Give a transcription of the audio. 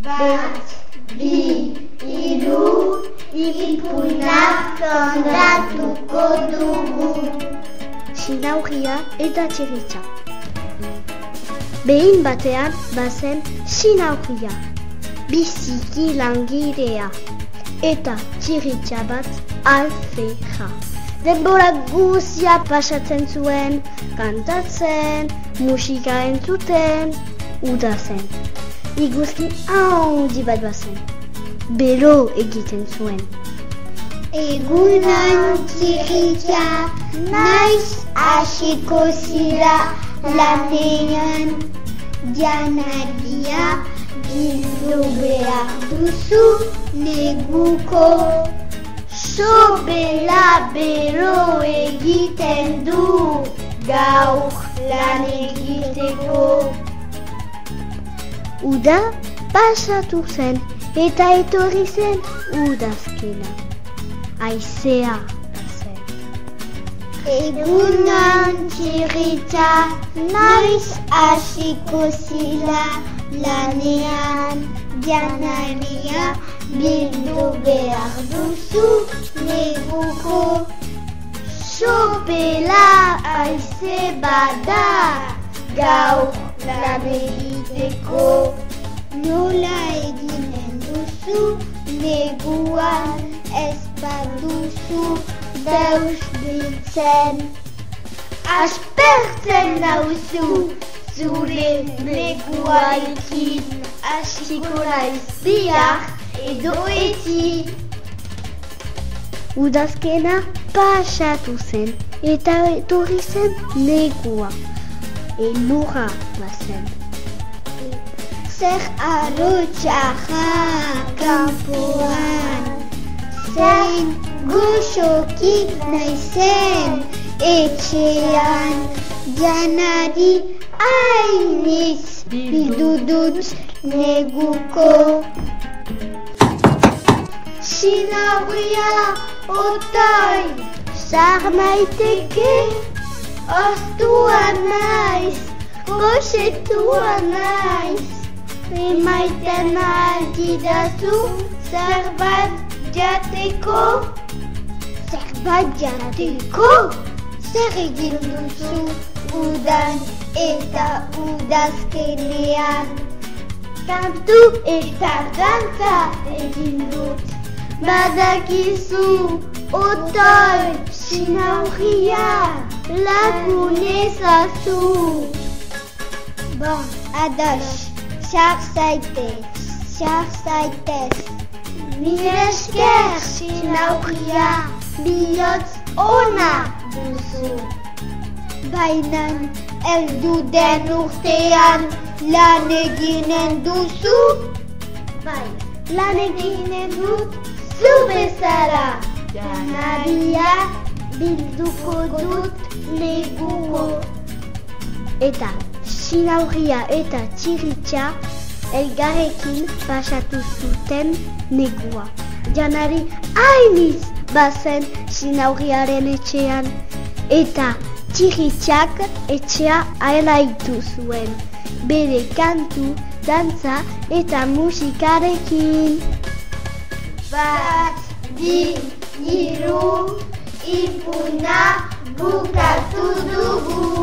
Bat, bi, hiru, ipuinak kontatuko dugu. Sinauria eta txirritxa. Behin batean bazen sinauria, biziki langilea, eta txirritxa bat alfeja. Denbora guzia pasatzen zuen, kantatzen, musika entzuten, udazen. Iguzki handi bat bazen, bero egiten zuen. Egunan txirritxa, naiz hasiko zira lanean. Janaria bildu behar duzu neguko. Sobela bero egiten du gaur lan egiteko. Uda pasatu zen eta etorri zen udazkena. Haizea zen. Egunan txirritxa, naiz hasiko zira lanean. Janaria bildu behar duzu neguko. Sobela haize bada gaur lan egiteko. Nola eginen duzu neguan ez baduzu deus biltzen. Aspertzen nauzu zure neguarekin. Hasiko naiz bihar edo eti. Udazkena pasatu zen eta etorri zen negua. Elurra bazen. Zer arrotxarra kanpoan. Zein goxoki naizen etxean. Janari hainiz bildu dut neguko. Sinauria otoi zar naiteke. Ostua naiz, goxetua naiz. Emaiten aldidazu zerbait jateko. Zerbait jateko? Zer egin duzu udan eta udazkenean? Kantu eta dantza egin dut. Badakizu otoi sinauria lagun ezazu. Bon, ados, xar zaitez. Mil esker sinauria, bihotz ona duzu. Bainan heldu den urtean lan eginen duzu? Bai, lan eginen dut zu bezala. Janaria bilduko dut neguko. Eta sinauria eta txirritxa elgarrekin pasatu zuten negua. Janari hainiz bazen sinauriaren etxean eta txirritxak etxea alaitu zuen. Bere kantu, dantza eta musikarekin. Bat, bi, hiru, ipuna bukatu dugu.